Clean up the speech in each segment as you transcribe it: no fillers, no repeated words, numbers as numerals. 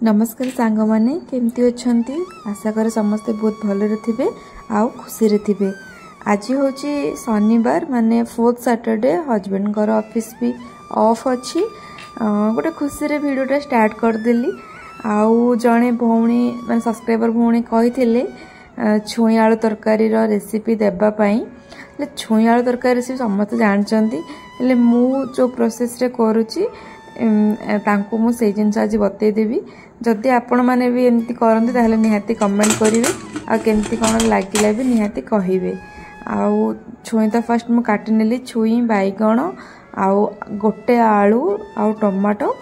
नमस्कार सांग माने केमती अच्छंती आशा करे समस्ते बहुत भलरे थिबे आउ खुशी रे थिबे। आज होची शनिवार माने 4th सैटरडे हस्बैंड घर ऑफिस भी ऑफ अछि। गोटे खुशी रे वीडियोटा स्टार्ट कर देली। आउ जणे भौणी माने सब्सक्राइबर भौणी कहिथिले छुई आलू तरकारी रो रेसिपी देबा पई। ले छुई आलू तरकारी रेसिपी समस्त जानचंती ले मु जो प्रोसेस रे करूची तांको मु से जिनस आज बतई देबी। जदि आपण माने भी एमती करंती ताहले निहाती कमेंट करिवे आ केमती कोन लागिला भी निहाती कहिवे। आउ छुई तो फर्स्ट मु काटि नेली छुई बैगण आउ गोटे आलू आउ टमाटो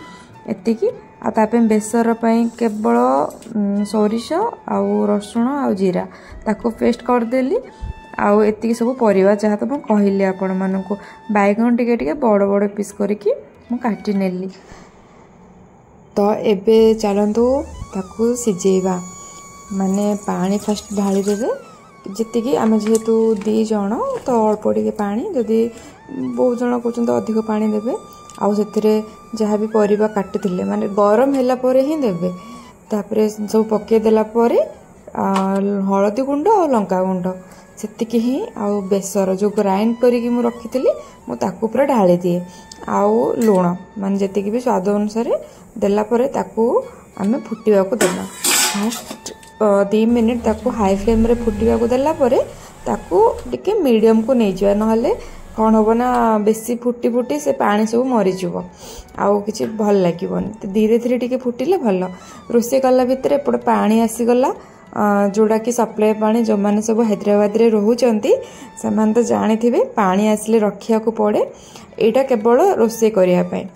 एतिकी आ तापे बेसर पई केवल सोरिष आउ रसुण आउ जीरा ताको पेस्ट कर देली। आउ एतिकी सब परिवा जहा तो मु कहिली आपण मानको बैगण टिके टिके बड़ बड़ पीस करके मु काटि नेली। तो एबे चलतु ताकू सिझेबा माने पानी फर्स्ट ढाली देबे जति आम जेहेतु 2 जण तो अल्प टिके पानी जदि बहुत जण कहते तो अधिक पानी देबे। आउ से जहाँ भी परिबा काटिथिले माने गरम होला परे ही देबे। तापरे सब पके देला परे हळदी गुंड और लंका गुंड सेतिकी ही आउ बेसर जो ग्राइंड करिकि मु रखिथिली मु ताकू पूरा ढाली दिए। आउ लुण माने जति भी स्वाद अनुसार देला परे ताकू आमे फुटिबा को देला। फर्स्ट 2 मिनिट ताकू हाई फ्लेम रे फुटिबा को देला परे ताकू टिके मीडियम को नै जिवा नहले कोन होबो ना बेसी फुटी फुटी से पानी सब मरि जिवो आउ किछि भल लागिबोनी। तो धीरे धीरे टिके फुटिले भल रोसे कला भितरे एपड पानी आसी गला जोड़ा कि सप्लाई पानी जो माने सब हैदराबाद रे रहउचंती से मान तो जानि थिबे पानी आसले रखिया को पड़े एटा केवल रोसे करिया पय।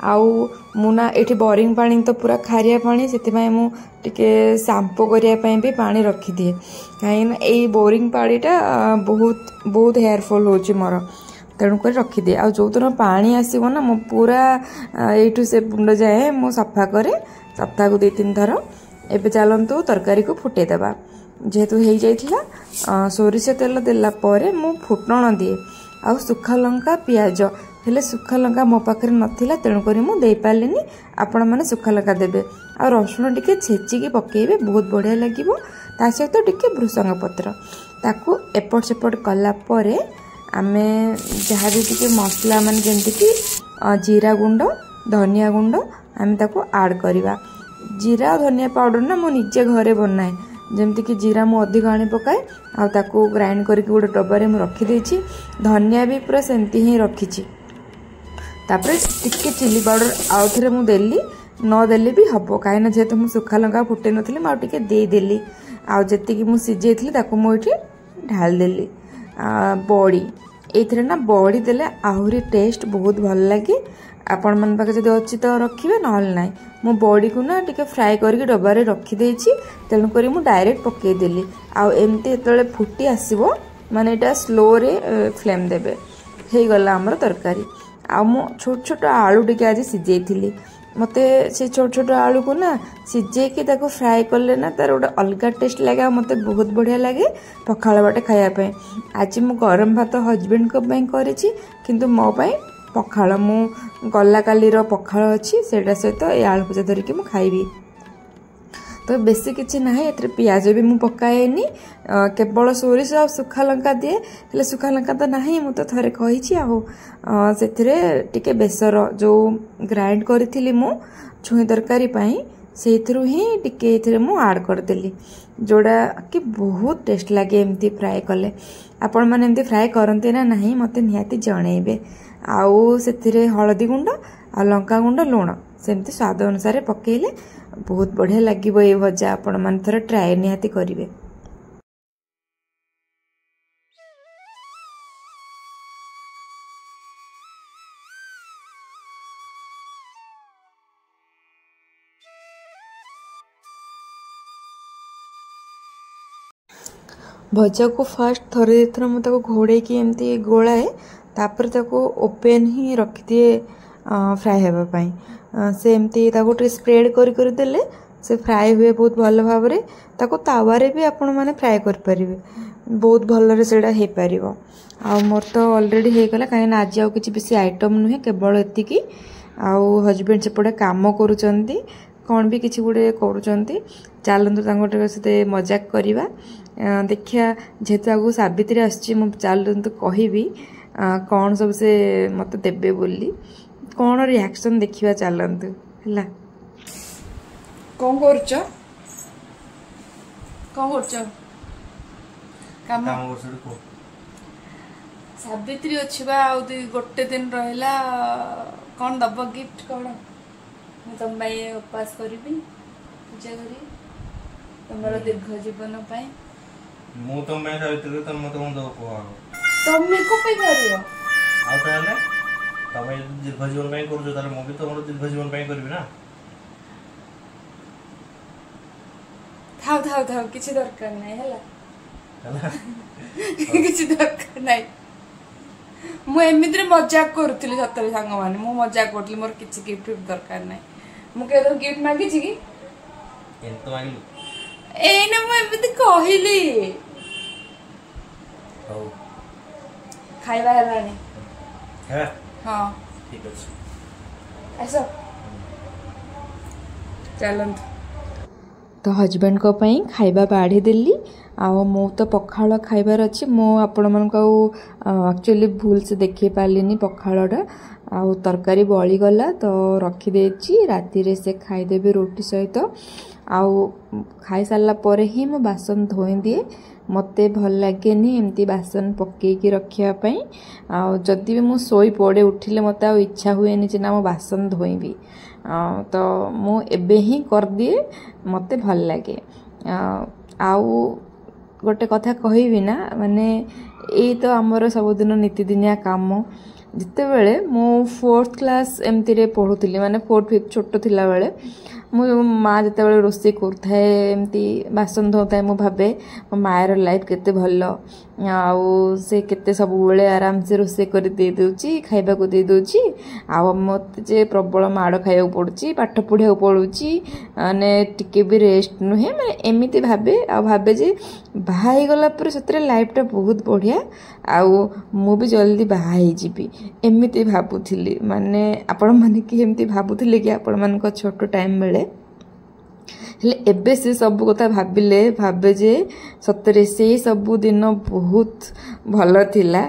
आउ मुना एठी बोरिंग पानी तो पूरा खारिया पानी सेति मु टिके शैम्पू करिया पय भी पानी रखी दिए काइन एई बोरिंग पानीटा बहुत बहुत हेयरफॉल होची मोर तेणु कर रखी दिए। आ जो दिन पानी आसीबो ना मु पूरा एठू से पुंड जाए मु सफा करे सप्ताह को 2-3 थर। एबे चलंतु तरकारी को फुटे देबा जेहेतु हेई जाइथिला सोरिष तेल देला परे मु फुटण दिए आउ सुखा लंका प्याज हेले सुखा लंका मो पाखरे नथिला तेणु करी मु देई पालिनी। आपण माने सुखा लंका देबे आ रसुण टिके छेची की पकेइबे बहुत बढ़िया लागिवो। ता सहित टिके भृसंग पत्र ताकू एपट सेपट कला परे आमे जहाँ भी टिके मसला माने जेंति कि जीरा गुंड धनिया गुंड आमे ताकू ऐड करिवा। जीरा धनिया पाउडर ना मो निजे घरे बनाए जेमती कि जीरा मु अधिक आनी पकाए आ ताकू ग्राइंड करके गोटे डब्बा रे मु रखी देछि। धनिया भी पूरा सेंती ही रखिछि। तापरे टिके चिली पाउडर आउ थरे मु देली न देली भी हबो काइना जेहेतु मु सुखा लंका फुटे नथिले मा टिके दे देली। आ जति कि मु सिजेइथिली ताकू मु इठी ढाल देली। बड़ी एथरे ना बड़ी देले आहुरी टेस्ट बहुत भल लागे। आपण मन पाके जदि अछि तो रखिबे नहल नाही मु बॉडी को ना टिके फ्राई करके डब्बा रे रखी देछि तेणु करी मु डायरेक्ट पके देली। आ एमती एतले फुटी आसीबो माने एटा स्लो रे फ्लेम देबे हे गला हमर तरकारी। आ मु छोट छोट आलू टिके आज सिजेइथिली मते से छोट छोट आलू को ना सिजे के ताको फ्राई करले ना तार ओटा अलगा टेस्ट लागे मते बहुत बढ़िया लागे पखाळ बाटे खाया पे। आज मु गरम भात हस्बैंड को पई करिछि किंतु मो पई पखाळ मु गला काली रो पखाळ अछि सेटा सहित ए आलू भजा धरिके मु खाइबी। तो बेसी किछि नाही एतरे प्याज भी मु पकाएनी केवल सोरिष आ सुखा लंका दिए हेले सुखा लंका तो नाही मु तो थरे कहिछि आहो सेथिरे टिके बेसर जो ग्राइंड करथिली मु छुई तरकारी पई सेथिरु ही टिके एथिरे मु ऐड कर देली जोड़ा कि बहुत टेस्ट लागे एमती फ्राई कले। आपण माने एमती फ्राई करंते ना नाही मते निहाती जणेबे। आउ सेथिरे हळदी गुंड आ लंका गुंड लुण सेमती स्वाद अनुसार पकेइले बहुत बढ़िया लागिबो ए भजा। आपण मन थोड़ा ट्राई निहाती करिवे। भजा को फर्स्ट थरे थर मु ताको घोड़े की एमती गोलाए तापर ताको ओपन ही रखी दिए फ्राई हेबा पई से एमती ताको टे स्प्रेड कर देले से फ्राई हुए बहुत भल भाव रे ताको तावा रे भी आपण माने फ्राई कर परिबे बहुत भल रे सेडा हे परिबो। आ मोर तो ऑलरेडी हे गला काहे ना आज आ किछि बेसी आइटम नुहे केवल एतिकी। आउ हस्बैंड सेपटे काम करूचंती कौन भी किसी गुड़े करुँच चलतु सहित मजाक करवा देखिया जेहेतु आगु सावित्री आसची चलतु कहबी कौन सब से मत देबे बोली कौन रिएक्शन देखिवा चलतु है कौन करुच सावित्री अच्छी गोटे दिन रहा कौन दब गिफ्ट कौन तुम उपास करी पूजा करी तुम दीर्घ जीवन मु तुम सावित्री तुम मत कौन दब तुम्हें को पे करियो आ ताले तमे दीर्घ जीवन पई करू ताले मु भी तुम दीर्घ जीवन पई करबी ना थाव थाव थाव किछि दरकार नै हला किछि दरकार नै मु एमित्रे मजाक करथली सतरे संग माने मु मजाक करथली मोर किछि गिफ्ट दरकार नै मु के गिफ्ट मांगी छि की एंतो मांगलु एने मु एमिति कहिली हो खाइबा हलानी है हां ठीक अछि ऐसा चलंत तो हजबैंड को पई खाइबा बाढ़ी देली आउ मो तो पखाड़ खाइबार अच्छी मो आपण मन को एक्चुअली भूल से देखि पालिनी पखाड़टा आउ तरकारी बळी गला तो रखी देछि राती रे से खाइ देबे रोटी सहित आउ खाई सारला परे ही मो बासन धोई दिए मते भल लागेनी एमती बासन पक्के की रखिया पई आउ जदी भी मु सोई पड़े उठिले मते आ इच्छा हुएनी जे ना मो बासन धोईबी तो मु एबे ही कर दिए मते भल लागे आउ गोटे कथा कहबी ना माने ए तो आमर सबुदिन नीतिदिनिया काम जिते बेले मो 4th क्लास एमती रे पढ़ुतली माने 4th 5th छोट थिला बेले मो माँ जिते बेले रोषे करथाए एमती बासन धोताए मु भाबे मो मायर लाइफ केते भल आउ से केते सब बेले आराम से रोषे कर दे दोची खाइबा को दे दोची आउ मते जे प्रबल माड़ खाइबा पड़ुची पाठ पढ़िया पड़ुची माने टिके भी रेस्ट नुहे माने एमिति भाबे आ भाबे जे बाहाई गला पर सतरे लाइफ टा बहुत बढ़िया आउ मु भी जल्दी बाहाई जीबी एमिति भाबुथिली माने आपण माने कि एमिति भाबुथिले कि आपण मान को छोट टाइम बेले हेले एबे से सब कथा भाबिले भाबे जे सतरे से सब दिन बहुत भल थिला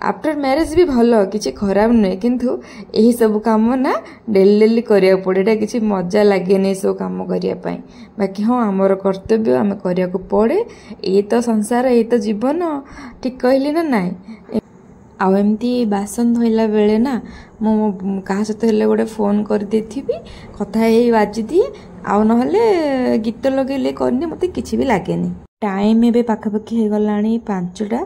आफ्टर मैरिज भी भल किछि खराब नै किंतु एही सब काम ना डेली डेली करिया पड़े किछि मजा लागे नै सब काम करिया पई बाकी हां हमर कर्तव्य हमें करिया को पड़े ए तो संसार ए तो जीवन ठीक कहली ना नाइ आउ एमती बासन धोइला बेले ना मो कहा सहित हेले गोटे फोन कर देथिबी कथा हे बाजी दिए आउ नहले गीत लगेले करनी मते किछि भी लागेनी टाइम एबे पाखापाखि हे गलानी 5टा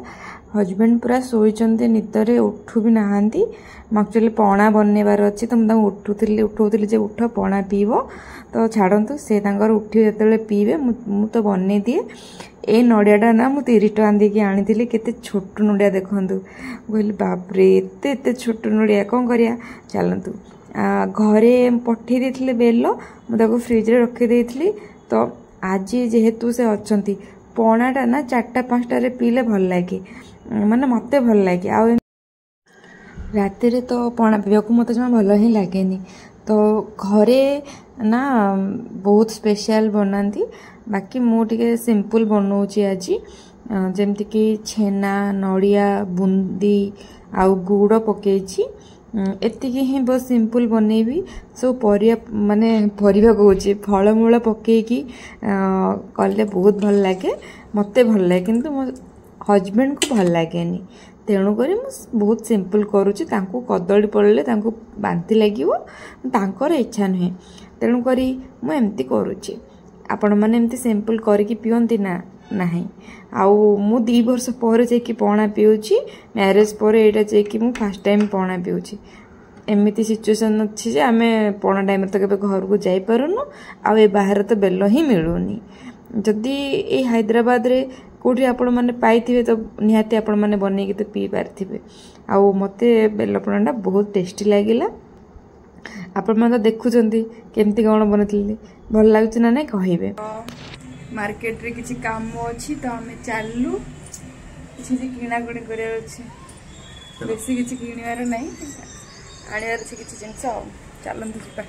हजबैंड पूरा सोईचंते निदरे उठू भी नहांती एक्चुअली पणा बननेबार अच्छी तो मुझे उठौली जे उठ पणा पीब तो छाड़ू से उठी जो पीबे मु तो बन दिए ए नड़ियाटा ना मु 30 टका देकी आनी केते छोट नड़िया देखु कहली बापरे एते एते छोट नड़िया कौन करिया चलतु घरे पठे देथिले बेल मुझे फ्रिज रे रखी देथिली तो आज जेहेतु से अच्छी पणाटा ना 4टा 5टा रे पीले भल लगे माने मते भल लगे आ राति रे तो पणा पीवा को मते जमा भल ही लागेनी तो घरे ना बहुत स्पेशल बनाती बाकी मु टिके सिंपल बनौची आज जेमती कि छेना नड़िया बुंदी आउ गुड़ पकेची एतिकी ही बहुत सिंपल बनैबी सब परिया माने परिवा कहूँ फलमूल पकेकी कले बहुत भल लगे मते भल लगे किंतु मो हजबैंड को भल लगेनी तेणुक बहुत सिंपल करुच्ची कदली पड़े बांति लगे इच्छा नुहे तेणुक मुझे करुच्ची आपण मैंने एमती सिंपल करके पियंती ना नहीं आउ मु 2 वर्ष पर जाकि पणा पीऊँगी मैरेज पर यहाँ जाकि मु फर्स्ट टाइम पणा पीऊँगी एमती सिचुएसन अच्छी जे आम पणा टाइम तो के घर को जापरूनु आ बाहर तो बेल ही मिलूनी जदि ये हैदराबाद रे कौटी आपण मैंने पाइथिबे तो निहाती आपण मैंने बनईकी तो पी पारिथिबे आउ मते बेल पणाटा बहुत टेस्टी लागिला आपण मैंने तो देखुचंती केमती कौन बनती भल लगुच ना नहीं कहबे मार्केट रे किछि काम अछि तो हमें चालू किछि किना गुणी करियार अछि बेसी किछि किनिवार नहीं आनियार अछि किछि जिंस चलंतु जिबा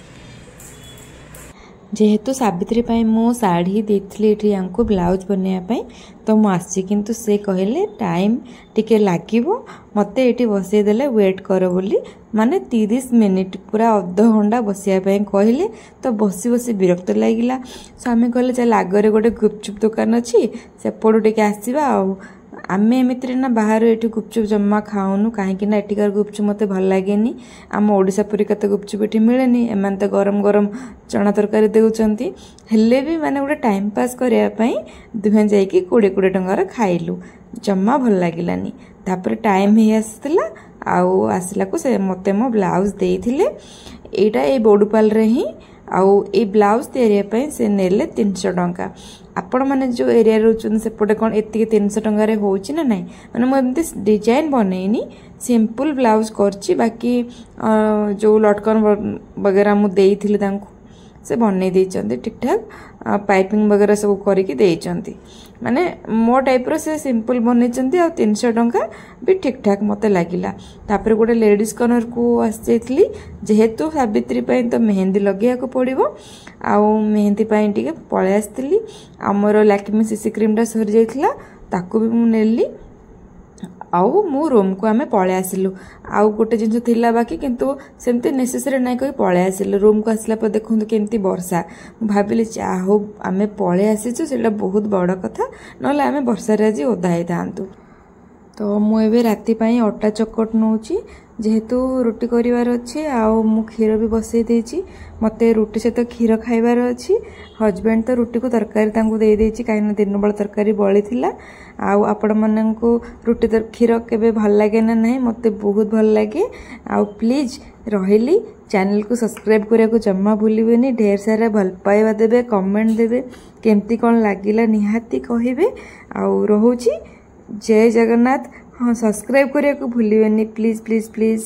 जेहेतु सावित्री पाई मु साड़ी देती ये ब्लाउज बनवाई तो मुझे किंतु से कहले टाइम टिके लगिवो मते एटी बसईदेले वेट कर बोली माने 30 मिनिट पूरा अध घंटा बसिया कहले तो बसी बसी विरक्त लगिला। स्वामी कहले चल आगरे गोटे गुपचुप दुकान अच्छी सेपटू टे आसवा आम एमती ना बाहर ये गुपचुप जमा खाऊनु कहीं एटिकार गुपचुप मत भल लगे आम ओडिशा परिका तो गुपचुप ये मिले एम तो गरम गरम चना तरकारी देउचंती हेले भी माने गोटे टाइम पास करने दुहे जाइए 20-20 टंकार खाइलु जमा भल लगिलानी। तापर टाइम ही आसला आसला को से मते मो ब्लाउज देइथिले एटा ए बोडुपाल रे ही आउ ए ब्लाउज तैयारी से नेले 300 टंका। आपण मैंने जो एरिया रोचन सेपटे कौन एति 300 टंका रे होची ना नहीं मैंने मुझे डिजाइन बनईनी सिंपल ब्लाउज करची बाकी जो लटकन वगैरह मु देइथिले तांको से बनई देइचंती ठीक ठाक पाइपिंग वगैरह सब करके देइचंती माने मो टाइप रो से सिंपल बनईचंती आ 300 टंका भी ठीक ठाक मते लागिला। तापर गोटे लेडीज कॉर्नर को आस जाइतली जेहेतु सावित्री पाई तो मेहंदी लगेया को पड़िबो आउ मेहंदी पाई टिके पळे आस्तिली हमरो लैक्मे सीसी क्रीम टा सर जाइतला ताकू भी मु नेली आउ मो रूम को आमे पळे आसिलु आउ गोटे जिंस थिला बाकी किंतु सेमते नेसेसरी नाही कहि पळे आसिलु रूम को आसला पर देखंतु केमती वर्षा भाबिले चाहो आमे पळे आसिछु सेटा बहुत बड़ कथा नले आमे वर्षा रे जी ओदा हे दांतु। तो मु एबे राति पाई अटा चकट नउची जेहेतु रुटी करिवार अछि आउ मु खीर भी बसई देछि मते रुटी से तो खीर खाइबार अछि हस्बैंड तो रुटी को तरकारी तांको दे देछि काइना दिन बेला तरकारी बळी थिला आउ आपण मानन को रुटी तर खीर केबे भल लागे ना नहीं मते बहुत भल लागे आउ प्लीज रहिली चैनल को सब्सक्राइब करिया को जम्मा भूलिबेनी ढेर सारा भल पाइबा देबे कमेंट देबे केमती कोन लागिला निहाती कहिबे आउ रहूची जय जगन्नाथ। हाँ सब्सक्राइब करिया को भूलिबेनी प्लीज प्लीज प्लीज।